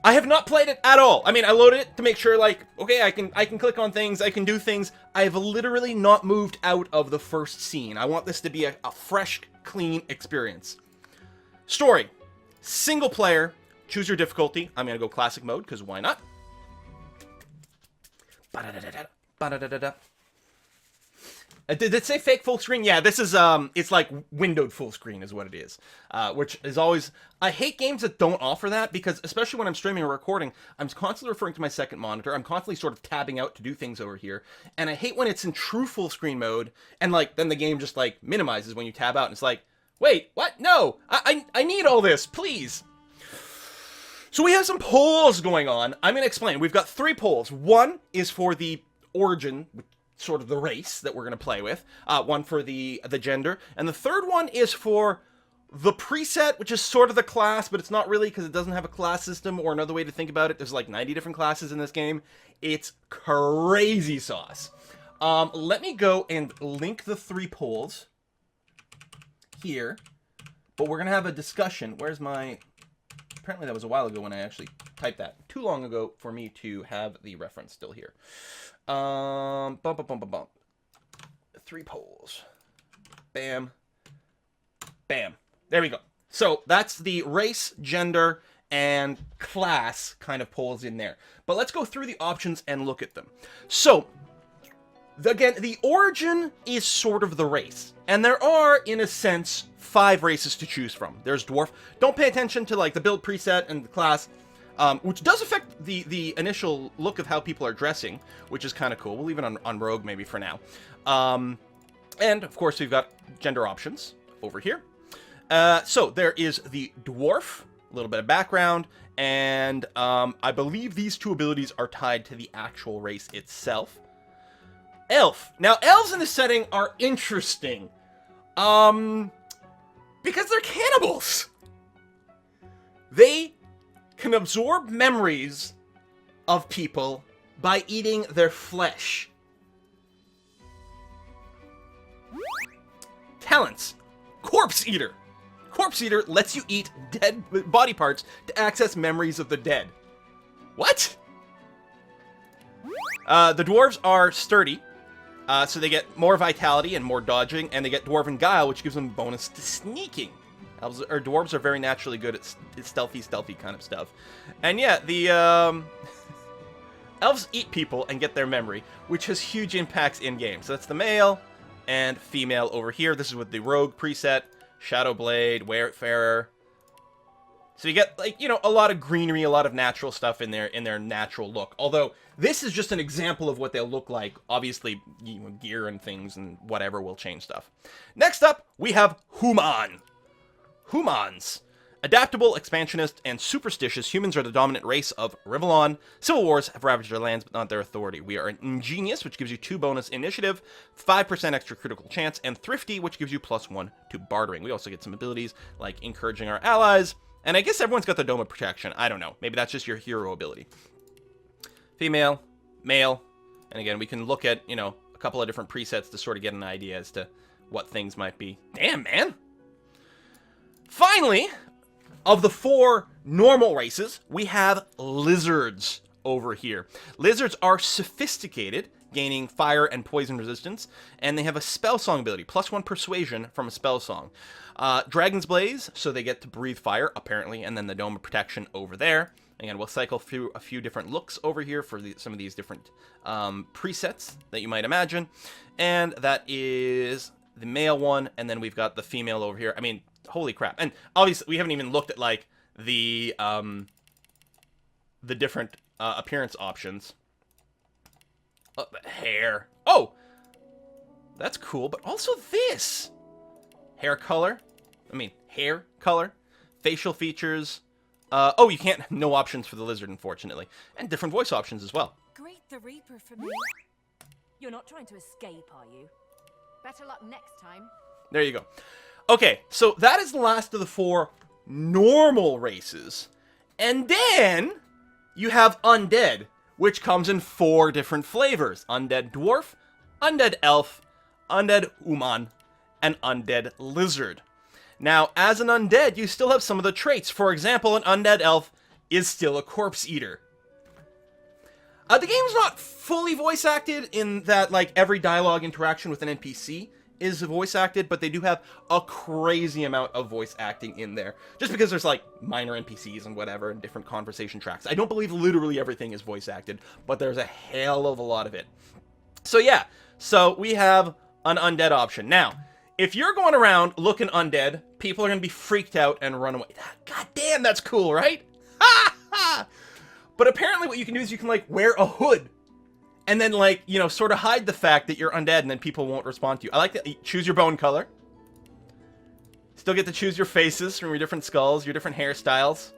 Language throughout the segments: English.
I have not played it at all. I mean, I loaded it to make sure, like, okay, I can click on things, I can do things. I have literally not moved out of the first scene. I want this to be a fresh, clean experience. Story. Single player. Choose your difficulty. I'm going to go classic mode, because why not? Did it say fake full screen? Yeah, this is, it's like windowed full screen is what it is. Which is always, I hate games that don't offer that, because especially when I'm streaming or recording, I'm constantly referring to my second monitor. I'm constantly sort of tabbing out to do things over here. And I hate when it's in true full screen mode, and like, then the game just like minimizes when you tab out, and it's like, wait, what? No, I need all this, please. So we have some polls going on. I'm going to explain. We've got 3 polls. One is for the origin, sort of the race that we're going to play with. One for the gender. And the third one is for the preset, which is sort of the class, but it's not really because it doesn't have a class system, or another way to think about it. There's like 90 different classes in this game. It's crazy sauce. Let me go and link the 3 polls here. But we're going to have a discussion. Where's my... Apparently that was a while ago when I actually typed that. Too long ago for me to have the reference still here. 3 polls. Bam. Bam. There we go. So that's the race, gender, and class kind of polls in there. But let's go through the options and look at them. So, again, the origin is sort of the race. And there are, in a sense, 5 races to choose from. There's dwarf. Don't pay attention to like the build preset and the class, which does affect the initial look of how people are dressing, which is kind of cool. We'll leave it on rogue maybe for now. And of course we've got gender options over here. So there is the dwarf, a little bit of background, and I believe these 2 abilities are tied to the actual race itself. Elf. Now elves in this setting are interesting. Because they're cannibals. They can absorb memories of people by eating their flesh. Talents. Corpse Eater. Corpse Eater lets you eat dead body parts to access memories of the dead. What? The dwarves are sturdy. So they get more vitality and more dodging, and they get Dwarven Guile, which gives them a bonus to sneaking. Dwarves are very naturally good at stealthy kind of stuff. And yeah, the elves eat people and get their memory, which has huge impacts in-game. So that's the male and female over here. This is with the rogue preset, Shadowblade, Wayfarer. So you get, like, you know, a lot of greenery, a lot of natural stuff in their natural look. Although, this is just an example of what they'll look like. Obviously, you know, gear and things and whatever will change stuff. Next up, we have Human. Humans. Adaptable, expansionist, and superstitious, humans are the dominant race of Rivellon. Civil wars have ravaged their lands, but not their authority. We are ingenious, which gives you 2 bonus initiative, 5% extra critical chance, and thrifty, which gives you +1 to bartering. We also get some abilities like encouraging our allies. And I guess everyone's got the Dome of Protection. I don't know. Maybe that's just your hero ability. Female, male. And again, we can look at, you know, a couple of different presets to sort of get an idea as to what things might be. Damn, man! Finally, of the 4 normal races, we have lizards over here. Lizards are sophisticated, gaining fire and poison resistance, and they have a spell song ability, +1 persuasion from a spell song. Dragon's Blaze, so they get to breathe fire, apparently, and then the Dome of Protection over there. Again, we'll cycle through a few different looks over here for some of these different presets that you might imagine. And that is the male one, and then we've got the female over here. I mean, holy crap. And obviously, we haven't even looked at, like, the different appearance options. Hair. Oh! That's cool, but also this! Hair color. Hair color. Facial features. Oh, you can't... No options for the lizard, unfortunately. And different voice options as well. Greet the Reaper for me. You're not trying to escape, are you? Better luck next time. There you go. Okay, so that is the last of the 4 normal races. And then you have Undead, which comes in 4 different flavors. Undead Dwarf, Undead Elf, Undead Human, and Undead Lizard. Now, as an Undead, you still have some of the traits. For example, an Undead Elf is still a corpse eater. The game's not fully voice acted in that, like, every dialogue interaction with an NPC is voice acted, but they do have a crazy amount of voice acting in there. Just because there's, like, minor NPCs and whatever, and different conversation tracks. I don't believe literally everything is voice acted, but there's a hell of a lot of it. So yeah, so we have an undead option. Now, if you're going around looking undead, people are going to be freaked out and run away. God damn, that's cool, right? Ha ha! But apparently what you can do is you can, like, wear a hood. And then, like, you know, sort of hide the fact that you're undead, and then people won't respond to you. I like that. Choose your bone color. Still get to choose your faces from your different skulls, your different hairstyles.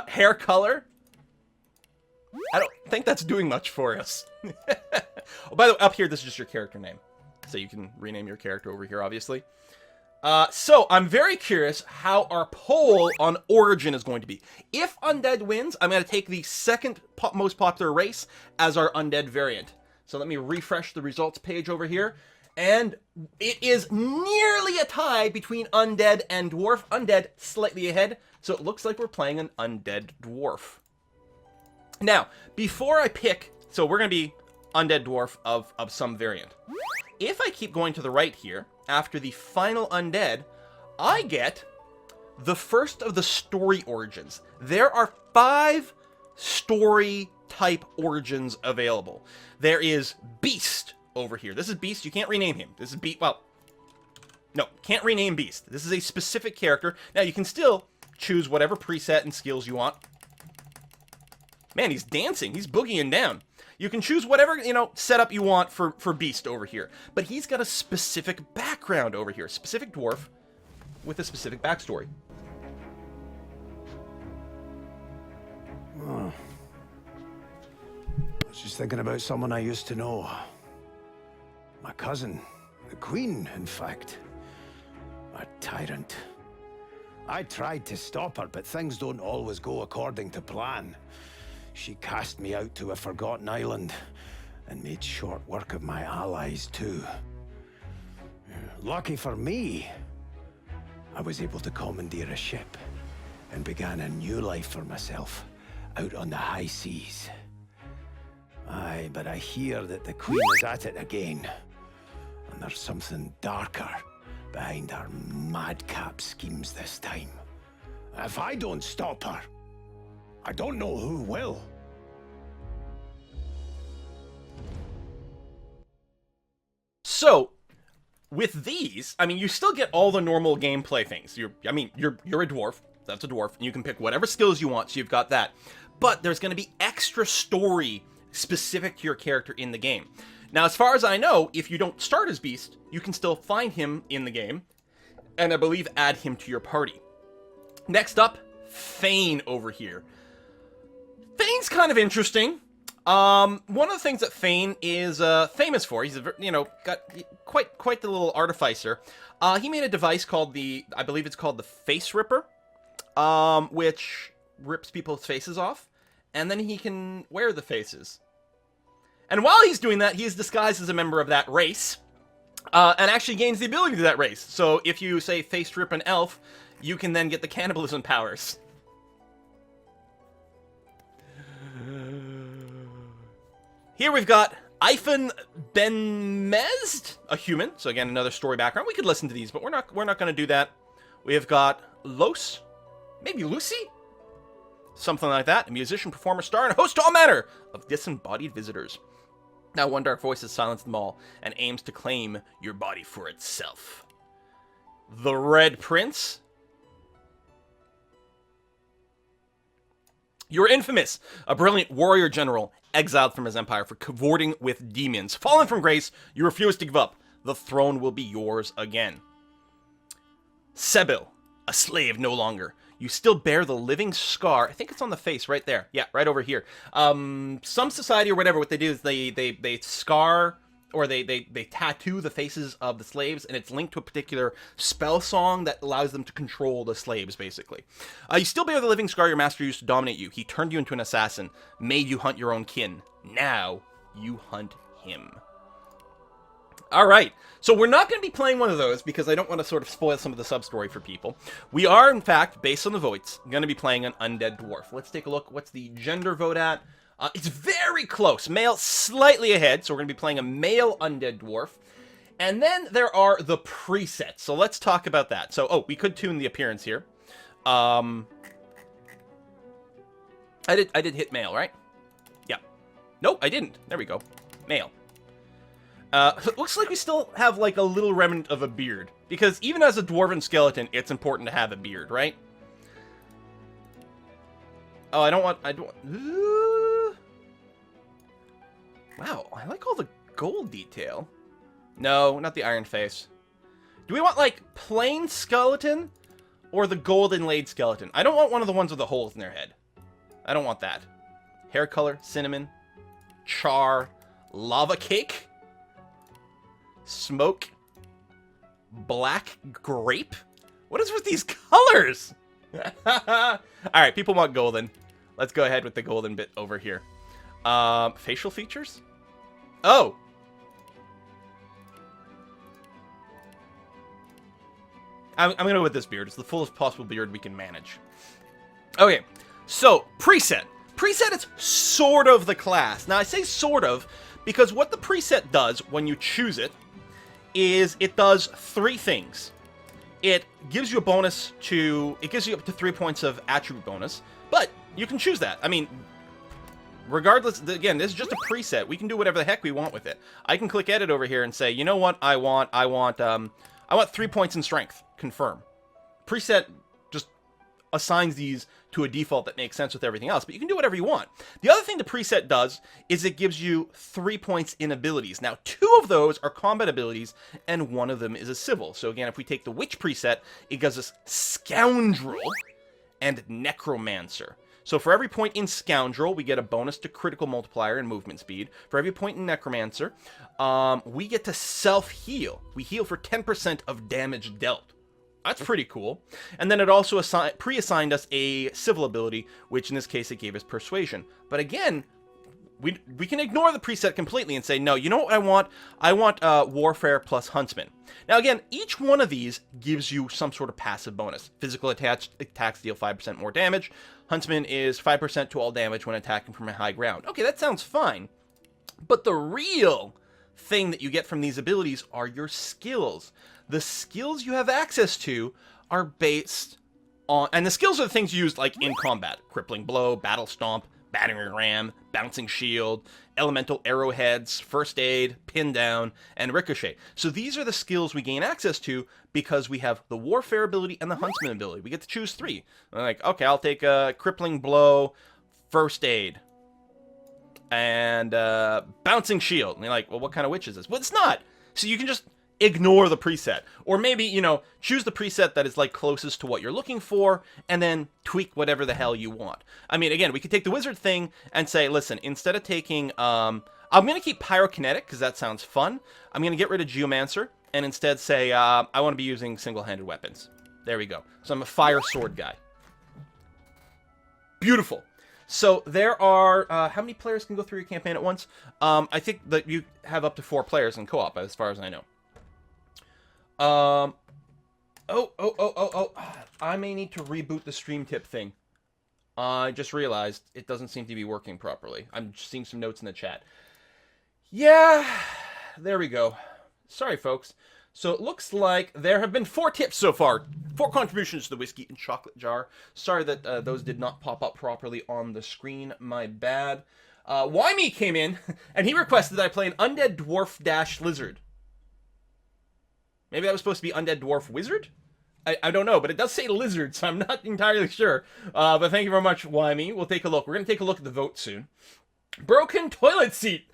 Hair color. I don't think that's doing much for us. Oh, by the way, up here, this is just your character name. So you can rename your character over here, obviously. So, I'm very curious how our poll on Origin is going to be. If Undead wins, I'm going to take the second most popular race as our Undead variant. So let me refresh the results page over here. And it is nearly a tie between Undead and Dwarf. Undead slightly ahead, so it looks like we're playing an Undead Dwarf. Now, before I pick, so we're going to be Undead Dwarf of some variant. If I keep going to the right here, after the final Undead, I get the first of the story origins. There are 5 story type origins available. There is Beast over here. This is Beast. You can't rename him. This is Beast. Well, no, can't rename Beast. This is a specific character. Now, you can still choose whatever preset and skills you want. Man, he's dancing. He's boogieing down. You can choose whatever, you know, setup you want for Beast over here. But he's got a specific background over here. Specific dwarf with a specific backstory. Oh. I was just thinking about someone I used to know. My cousin. The Queen, in fact. A tyrant. I tried to stop her, but things don't always go according to plan. She cast me out to a forgotten island, and made short work of my allies too. Lucky for me, I was able to commandeer a ship, and began a new life for myself, out on the high seas. Aye, but I hear that the Queen is at it again, and there's something darker behind her madcap schemes this time. If I don't stop her, I don't know who will. So, with these, I mean, you still get all the normal gameplay things. You're a dwarf. That's a dwarf. And you can pick whatever skills you want, so you've got that. But there's going to be extra story specific to your character in the game. Now, as far as I know, if you don't start as Beast, you can still find him in the game, and I believe add him to your party. Next up, Fane over here. Fane's kind of interesting. One of the things that Fane is famous for, he's got quite the little artificer. He made a device called I believe it's called the Face Ripper, which rips people's faces off, and then he can wear the faces. And while he's doing that, he is disguised as a member of that race, and actually gains the ability to that race. So if you, say, face rip an elf, you can then get the cannibalism powers. Here we've got Ifen Benmezd, a human. So again, another story background. We could listen to these, but we're not going to do that. We have got Los, maybe Lucy? Something like that. A musician, performer, star, and a host to all manner of disembodied visitors. Now one dark voice has silenced them all and aims to claim your body for itself. The Red Prince. You're infamous, a brilliant warrior general, exiled from his empire for cavorting with demons. Fallen from grace, you refuse to give up. The throne will be yours again. Sebil, a slave no longer. You still bear the living scar. I think it's on the face right there. Yeah, right over here. Some society or whatever, what they do is they scar or they tattoo the faces of the slaves, and it's linked to a particular spell song that allows them to control the slaves, basically. You still bear the living scar your master used to dominate you. He turned you into an assassin, made you hunt your own kin. Now, you hunt him. All right. So we're not going to be playing one of those because I don't want to sort of spoil some of the sub-story for people. We are, in fact, based on the votes, going to be playing an Undead Dwarf. Let's take a look. What's the gender vote at? It's very close. Male slightly ahead, so we're going to be playing a male Undead Dwarf. And then there are the presets. So let's talk about that. So, we could tune the appearance here. I did hit male, right? Yeah. Nope, I didn't. There we go. Male. It looks like we still have, like, a little remnant of a beard. Because even as a dwarven skeleton, it's important to have a beard, right? Oh, I don't want... Wow, I like all the gold detail. No, not the iron face. Do we want, like, plain skeleton? Or the gold inlaid skeleton? I don't want one of the ones with the holes in their head. I don't want that. Hair color, cinnamon, char, lava cake, smoke, black grape? What is with these colors? Alright, people want golden. Let's go ahead with the golden bit over here. Facial features? Oh! I'm gonna go with this beard. It's the fullest possible beard we can manage. Okay, so, preset. Preset is sort of the class. Now, I say sort of, because what the preset does when you choose it is it does three things. It gives you a bonus to... It gives you up to 3 points of attribute bonus, but you can choose that. I mean, regardless... Again, this is just a preset. We can do whatever the heck we want with it. I can click edit over here and say, you know what I want? I want 3 points in strength. Confirm. Preset just assigns these to a default that makes sense with everything else, but you can do whatever you want. The other thing the preset does is it gives you 3 points in abilities. Now, 2 of those are combat abilities, and 1 of them is a civil. So again, if we take the Witch preset, it gives us Scoundrel and Necromancer. So for every point in Scoundrel, we get a bonus to critical multiplier and movement speed. For every point in Necromancer, we get to self-heal. We heal for 10% of damage dealt. That's pretty cool. And then it also pre-assigned us a civil ability, which in this case it gave us Persuasion. But again, we can ignore the preset completely and say, no, you know what I want? I want Warfare plus Huntsman. Now again, each one of these gives you some sort of passive bonus. Physical attacks deal 5% more damage. Huntsman is 5% to all damage when attacking from a high ground. Okay, that sounds fine. But the real thing that you get from these abilities are your skills. The skills you have access to are based on... And the skills are the things used, like, in combat. Crippling Blow, Battle Stomp, Battering Ram, Bouncing Shield, Elemental Arrowheads, First Aid, Pin Down, and Ricochet. So these are the skills we gain access to because we have the Warfare ability and the Huntsman ability. We get to choose 3. I'm like, okay, I'll take Crippling Blow, First Aid, and Bouncing Shield. And you're like, well, what kind of witch is this? Well, it's not! So you can just ignore the preset. Or maybe, you know, choose the preset that is, like, closest to what you're looking for, and then tweak whatever the hell you want. I mean, again, we could take the wizard thing and say, listen, instead of taking, I'm going to keep Pyrokinetic, because that sounds fun. I'm going to get rid of Geomancer, and instead say, I want to be using single-handed weapons. There we go. So I'm a fire sword guy. Beautiful. So there are, how many players can go through your campaign at once? I think that you have up to 4 players in co-op, as far as I know. I may need to reboot the stream tip thing. I just realized it doesn't seem to be working properly. I'm just seeing some notes in the chat. Yeah, there we go. Sorry, folks. So it looks like there have been 4 tips so far. 4 contributions to the Whiskey and Chocolate Jar. Sorry that those did not pop up properly on the screen. My bad. Wymie came in, and he requested that I play an Undead Dwarf Dash Lizard. Maybe that was supposed to be Undead Dwarf Wizard? I don't know, but it does say lizard, so I'm not entirely sure. But thank you very much, Wymie. We'll take a look. We're going to take a look at the vote soon. Broken Toilet Seat.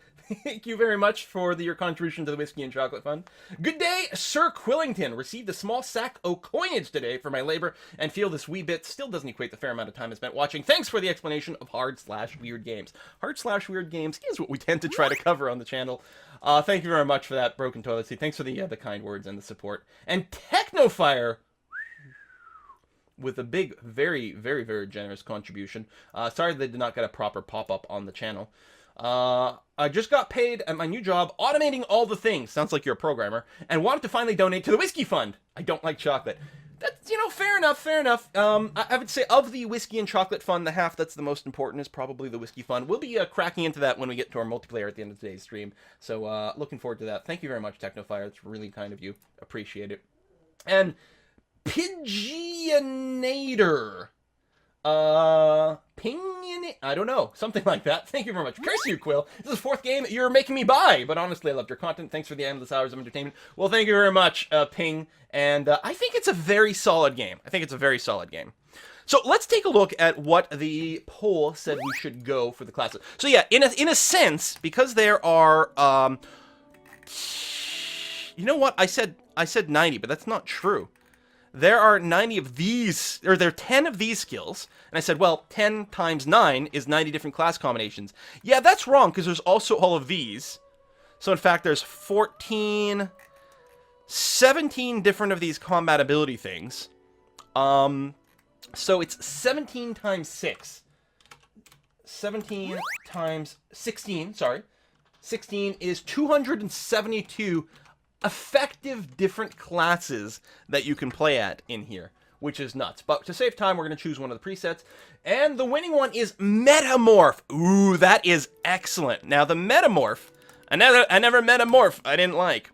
Thank you very much for your contribution to the Whiskey and Chocolate Fund. Good day, Sir Quillington. Received a small sack of coinage today for my labor and feel this wee bit still doesn't equate the fair amount of time I spent watching. Thanks for the explanation of hard/weird games. Hard/weird games is what we tend to try to cover on the channel. Thank you very much for that, Broken Toilet Seat. Thanks for the kind words and the support. And Technofire with a big, very, very, very generous contribution. Sorry they did not get a proper pop-up on the channel. I just got paid at my new job automating all the things. Sounds like you're a programmer. And wanted to finally donate to the whiskey fund. I don't like chocolate. That's, fair enough, fair enough. I would say of the whiskey and chocolate fund, the half that's the most important is probably the whiskey fund. We'll be cracking into that when we get to our multiplayer at the end of today's stream. So looking forward to that. Thank you very much, Technofire. It's really kind of you. Appreciate it. And Pigeonator. I don't know. Something like that. Thank you very much. Curse you, Quill. This is the 4th game you're making me buy. But honestly, I loved your content. Thanks for the endless hours of entertainment. Well, thank you very much, Ping. And I think it's a very solid game. So let's take a look at what the poll said we should go for the classes. So yeah, in a sense, because there are, you know what? I said 90, but that's not true. There are 90 of these, or there are 10 of these skills. And I said, well, 10 times 9 is 90 different class combinations. Yeah, that's wrong, because there's also all of these. So in fact, there's 17 different of these combat ability things. So it's 17 times 6. 17 times 16, sorry. 16 is 272 effective different classes that you can play at in here, which is nuts. But to save time, we're going to choose one of the presets. And the winning one is Metamorph. Ooh, that is excellent. Now, the Metamorph, I never Metamorph, I didn't like.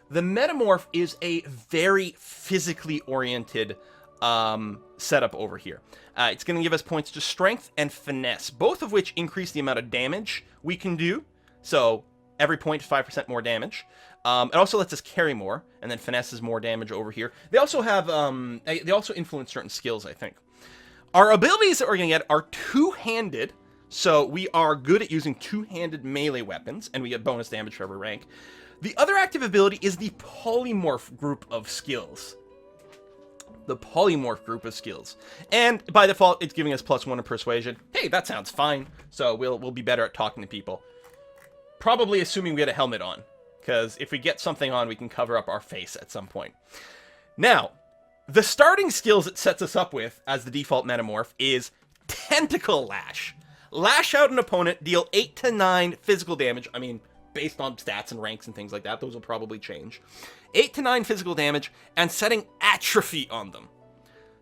The Metamorph is a very physically oriented setup over here. It's going to give us points to strength and finesse, both of which increase the amount of damage we can do. So every point is 5% more damage. It also lets us carry more, and then finesse is more damage over here. They also have, they also influence certain skills, I think. Our abilities that we're going to get are two-handed, so we are good at using two-handed melee weapons, and we get bonus damage for every rank. The other active ability is the polymorph group of skills. The polymorph group of skills. And by default, it's giving us +1 in persuasion. Hey, that sounds fine. So we'll be better at talking to people. Probably assuming we had a helmet on. Because if we get something on, we can cover up our face at some point. Now, the starting skills it sets us up with, as the default Metamorph, is Tentacle Lash. Lash out an opponent, deal 8 to 9 physical damage. I mean, based on stats and ranks and things like that, those will probably change. 8 to 9 physical damage, and setting Atrophy on them.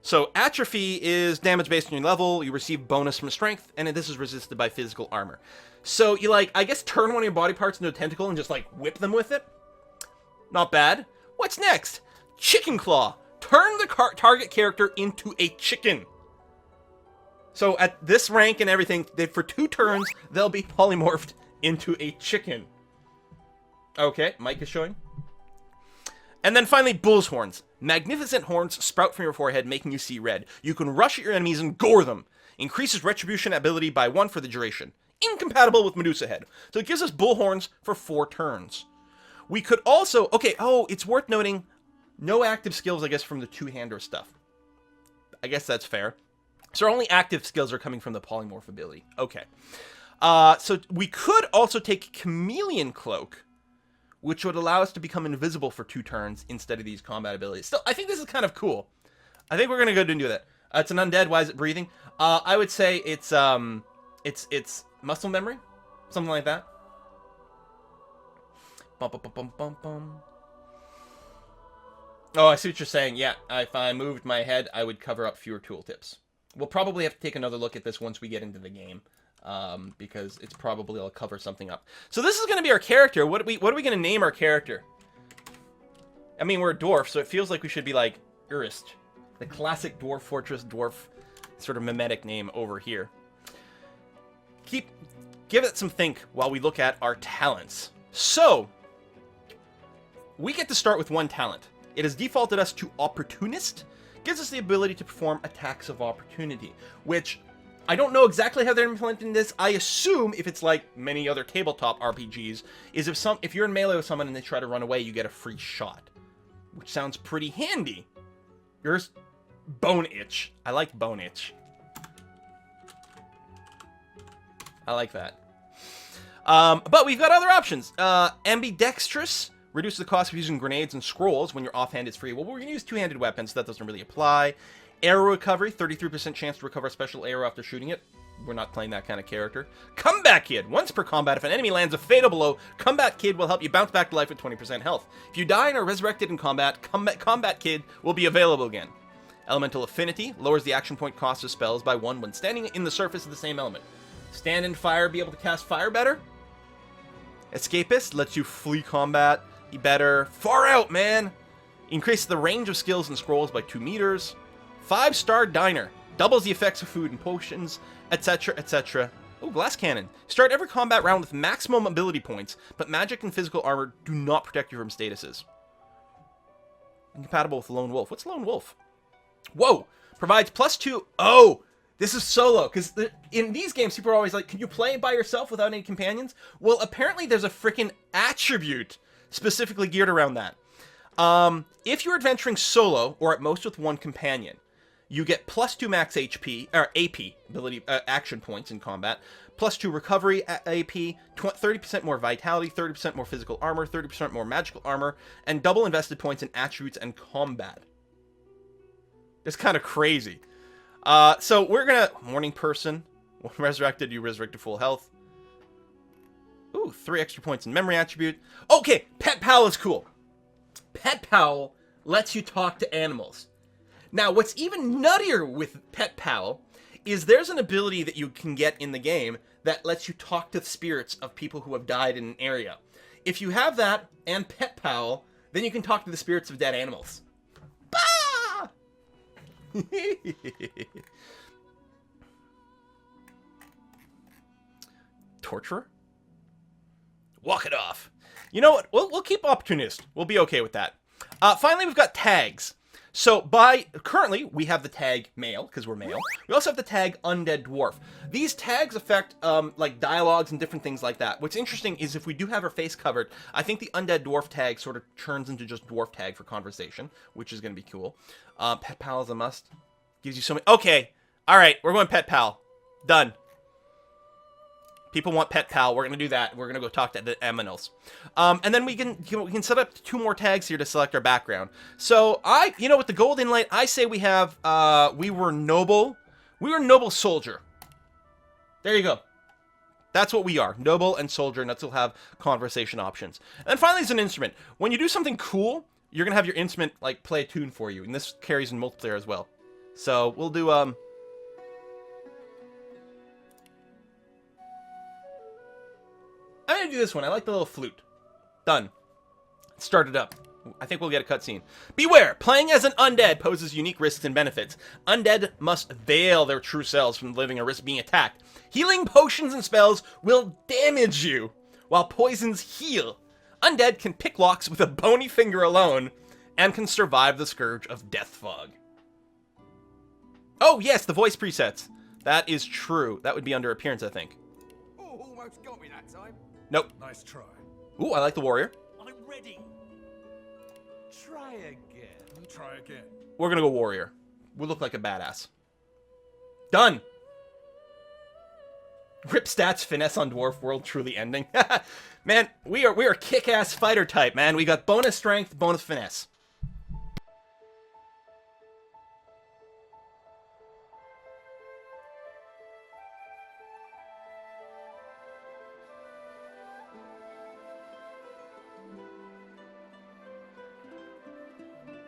So, Atrophy is damage based on your level, you receive bonus from strength, and this is resisted by physical armor. So, you, I guess turn one of your body parts into a tentacle and just, whip them with it? Not bad. What's next? Chicken Claw. Turn the target character into a chicken. So, at this rank and everything, for 2 turns, they'll be polymorphed into a chicken. Okay, Mike is showing. And then finally, Bull's Horns. Magnificent horns sprout from your forehead, making you see red. You can rush at your enemies and gore them. Increases retribution ability by 1 for the duration. Incompatible with Medusa Head. So it gives us bull horns for 4 turns. We could also... Okay, it's worth noting, no active skills, I guess, from the two-hander stuff. I guess that's fair. So our only active skills are coming from the polymorph ability. Okay. So we could also take Chameleon Cloak, which would allow us to become invisible for 2 turns instead of these combat abilities. Still, I think this is kind of cool. I think we're going to go ahead and do that. It's an undead. Why is it breathing? I would say it's muscle memory, something like that. Bum, bum, bum, bum, bum. Oh, I see what you're saying. Yeah, if I moved my head, I would cover up fewer tooltips. We'll probably have to take another look at this once we get into the game, because it's probably will cover something up. So this is going to be our character. What are we going to name our character? I mean, we're a dwarf, so it feels like we should be like Urist, the classic dwarf fortress dwarf sort of mimetic name over here. Give it some think while we look at our talents. So, we get to start with 1 talent. It has defaulted us to Opportunist. Gives us the ability to perform attacks of opportunity, which I don't know exactly how they're implementing this. I assume, if it's like many other tabletop RPGs, is if you're in melee with someone and they try to run away, you get a free shot, which sounds pretty handy. Here's Bone Itch. I like Bone Itch. I like that. But we've got other options. Ambidextrous. Reduces the cost of using grenades and scrolls when your offhand is free. Well, we're going to use two-handed weapons, so that doesn't really apply. Arrow recovery, 33% chance to recover a special arrow after shooting it. We're not playing that kind of character. Comeback Kid. Once per combat, if an enemy lands a fatal blow, Combat Kid will help you bounce back to life with 20% health. If you die and are resurrected in combat, Combat Kid will be available again. Elemental Affinity lowers the action point cost of spells by 1 when standing in the surface of the same element. Stand in fire, be able to cast fire better. Escapist lets you flee combat better. Far out, man! Increases the range of skills and scrolls by 2 meters. 5-star Diner doubles the effects of food and potions, etc., etc. Oh, Blast Cannon. Start every combat round with maximum ability points, but magic and physical armor do not protect you from statuses. Incompatible with Lone Wolf. What's Lone Wolf? Whoa! Provides +2. Oh! This is solo, because in these games, people are always like, can you play by yourself without any companions? Well, apparently there's a freaking attribute specifically geared around that. If you're adventuring solo, or at most with one companion, you get +2 max HP, or AP, ability, action points in combat, +2 recovery AP, 30% more vitality, 30% more physical armor, 30% more magical armor, and double invested points in attributes and combat. It's kind of crazy. So we're gonna... Morning Person. When resurrected, you resurrect to full health. Ooh, 3 extra points in memory attribute. Okay, Pet Pal is cool. Pet Pal lets you talk to animals. Now, what's even nuttier with Pet Pal is there's an ability that you can get in the game that lets you talk to the spirits of people who have died in an area. If you have that and Pet Pal, then you can talk to the spirits of dead animals. Bah! Torturer? Walk it off. You know what? We'll keep opportunist. We'll be okay with that. Finally, we've got tags. So currently, we have the tag male, because we're male. We also have the tag Undead Dwarf. These tags affect, like, dialogues and different things like that. What's interesting is if we do have our face covered, I think the Undead Dwarf tag sort of turns into just Dwarf tag for conversation, which is going to be cool. Pet Pal is a must. Gives you so many... Okay. All right. We're going Pet Pal. Done. People want Pet Pal. We're going to do that. We're going to go talk to the Aminals. And then we can set up 2 more tags here to select our background. So with the gold inlay, I say we have, we were noble soldier. There you go. That's what we are. Noble and soldier, and that's will have conversation options. And then finally is an instrument. When you do something cool, you're going to have your instrument, like, play a tune for you. And this carries in multiplayer as well. So we'll do, I'm gonna do this one. I like the little flute. Done. Start it up. I think we'll get a cutscene. Beware! Playing as an undead poses unique risks and benefits. Undead must veil their true selves from living or risk being attacked. Healing potions and spells will damage you, while poisons heal. Undead can pick locks with a bony finger alone, and can survive the scourge of Death Fog. Oh, yes, the voice presets. That is true. That would be under appearance, I think. Oh, almost got me that time. Nope. Nice try. Ooh, I like the warrior. I'm ready. Try again. Try again. We're gonna go warrior. We look like a badass. Done. Rip stats, finesse on dwarf, world truly ending. Man, we are kick-ass fighter type, man. We got bonus strength, bonus finesse.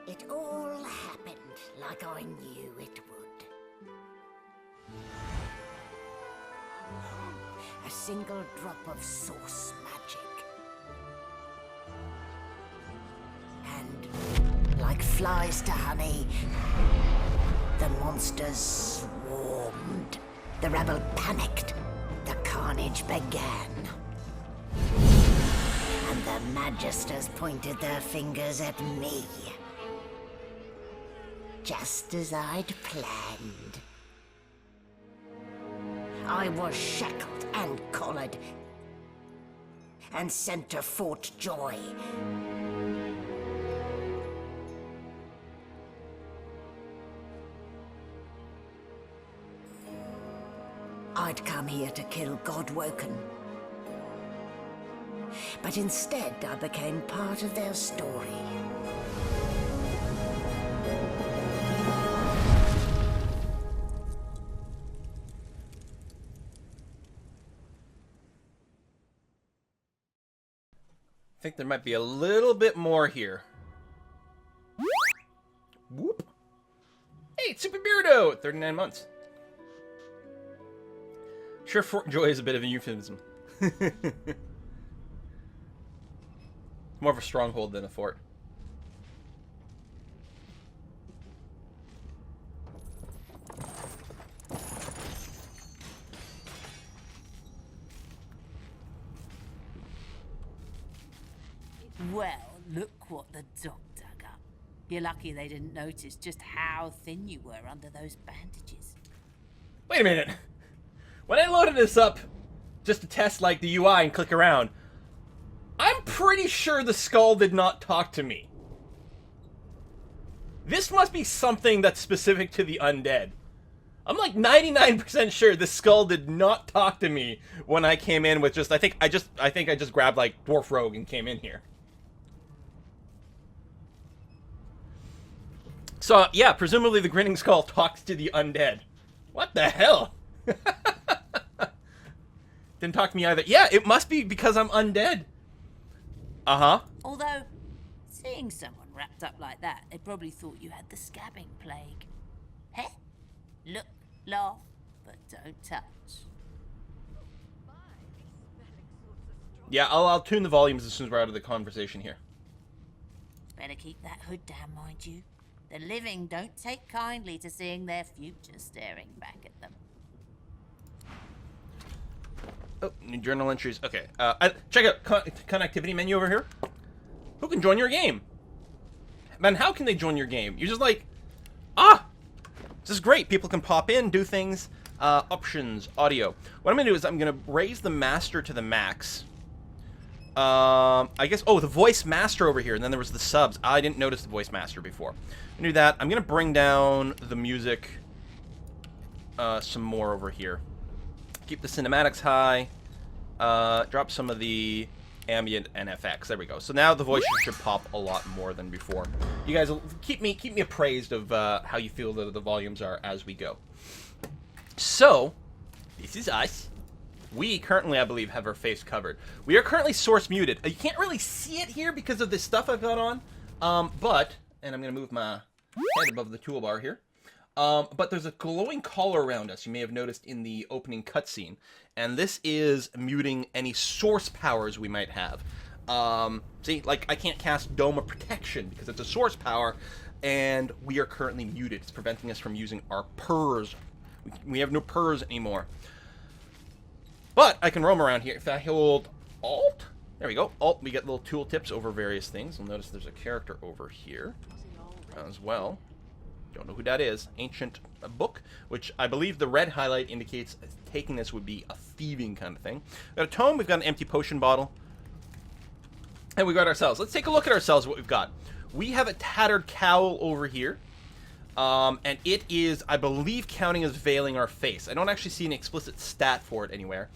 It all happened like I knew it would. A single drop of source magic. And like flies to honey, the monsters swarmed. The rebel panicked. The carnage began. And the magisters pointed their fingers at me. Just as I'd planned. I was shackled and collared and sent to Fort Joy. I'd come here to kill Godwoken. But instead, I became part of their story. think there might be a little bit more here. Whoop. Hey, it's Super Beardo! 39 months. Sure, Fort Joy is a bit of a euphemism. More of a stronghold than a fort. Well, look what the dog dug up. You're lucky they didn't notice just how thin you were under those bandages. Wait a minute. When I loaded this up just to test like the UI and click around, I'm pretty sure the skull did not talk to me. This must be something that's specific to the undead. I'm like 99% sure the skull did not talk to me when I came in with just I think I just grabbed like Dwarf Rogue and came in here. So yeah, presumably the grinning skull talks to the undead. What the hell? Didn't talk to me either. Yeah, it must be because I'm undead. Uh-huh. Although, seeing someone wrapped up like that, they probably thought you had the scabbing plague. Heh? Look, laugh, but don't touch. Yeah, I'll tune the volumes as soon as we're out of the conversation here. Better keep that hood down, mind you. The living don't take kindly to seeing their future staring back at them. Oh, new journal entries. Okay. Check out connectivity menu over here. Who can join your game? Man, how can they join your game? You're just like, this is great. People can pop in, do things. Options, audio. What I'm going to do is I'm going to raise the master to the max. I guess, the voice master over here. And then there was the subs. I didn't notice the voice master before. I'm going to do that. I'm going to bring down the music some more over here. Keep the cinematics high. Drop some of the ambient NFX. There we go. So now the voices should pop a lot more than before. You guys will keep me appraised of how you feel the volumes are as we go. So, this is us. We currently, I believe, have our face covered. We are currently source muted. You can't really see it here because of this stuff I've got on. And I'm going to move my head above the toolbar here. But there's a glowing collar around us, you may have noticed in the opening cutscene. And this is muting any source powers we might have. See, like, I can't cast Dome of Protection because it's a source power, and we are currently muted. It's preventing us from using our purrs. We have no purrs anymore. But I can roam around here. If I hold Alt, there we go. Alt, we get little tool tips over various things. You'll notice there's a character over here as well. Don't know who that is. Ancient book, which I believe the red highlight indicates taking this would be a thieving kind of thing. We've got a tome, we've got an empty potion bottle, and we got ourselves. Let's take a look at ourselves, what we've got. We have a tattered cowl over here, and it is, I believe, counting as veiling our face. I don't actually see an explicit stat for it anywhere.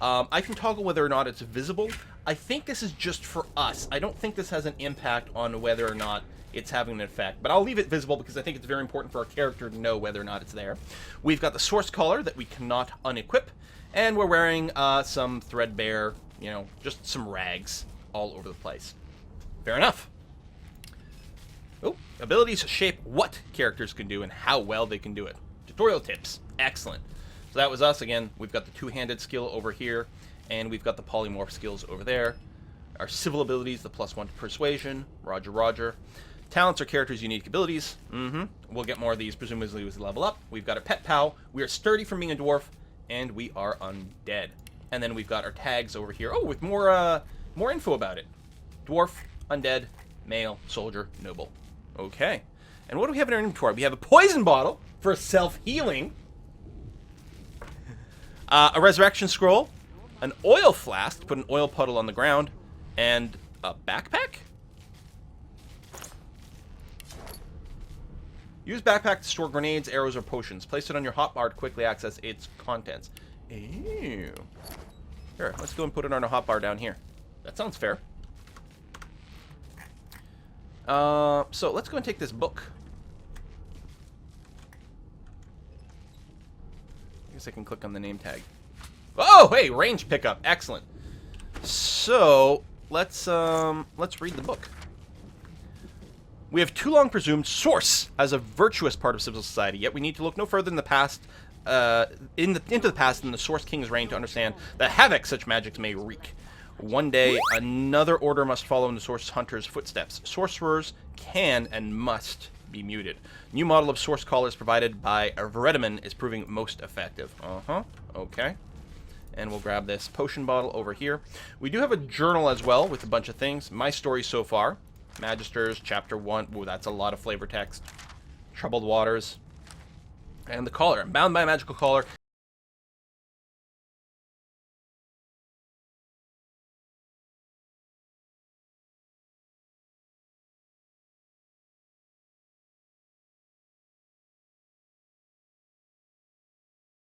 I can toggle whether or not it's visible. I think this is just for us. I don't think this has an impact on whether or not it's having an effect, but I'll leave it visible because I think it's very important for our character to know whether or not it's there. We've got the source collar that we cannot unequip, and we're wearing some threadbare, just some rags all over the place. Fair enough. Oh, abilities shape what characters can do and how well they can do it. Tutorial tips. Excellent. So that was us. Again, we've got the two-handed skill over here, and we've got the polymorph skills over there. Our civil abilities, the +1 to persuasion. Roger, roger. Talents are characters' unique abilities. We'll get more of these, presumably, as we level up. We've got our pet pal. We are sturdy from being a dwarf, and we are undead. And then we've got our tags over here. Oh, with more info about it. Dwarf, undead, male, soldier, noble. Okay. And what do we have in our inventory? We have a poison bottle for self-healing. A resurrection scroll. An oil flask to put an oil puddle on the ground. And a backpack? Use backpack to store grenades, arrows, or potions. Place it on your hotbar to quickly access its contents. Ew. Here, let's go and put it on our hotbar down here. That sounds fair. So let's go and take this book. I guess I can click on the name tag. Oh, hey, range pickup. Excellent. So, let's read the book. We have too long presumed source as a virtuous part of civil society, yet we need to look no further than the past, into the past than the Source King's reign to understand the havoc such magics may wreak. One day, another order must follow in the Source Hunter's footsteps. Sorcerers can and must be muted. New model of Source Callers provided by Vredeman is proving most effective. Okay. And we'll grab this potion bottle over here. We do have a journal as well with a bunch of things. My story so far. Magisters, Chapter 1. Ooh, that's a lot of flavor text. Troubled Waters. And the collar. I'm bound by a magical collar.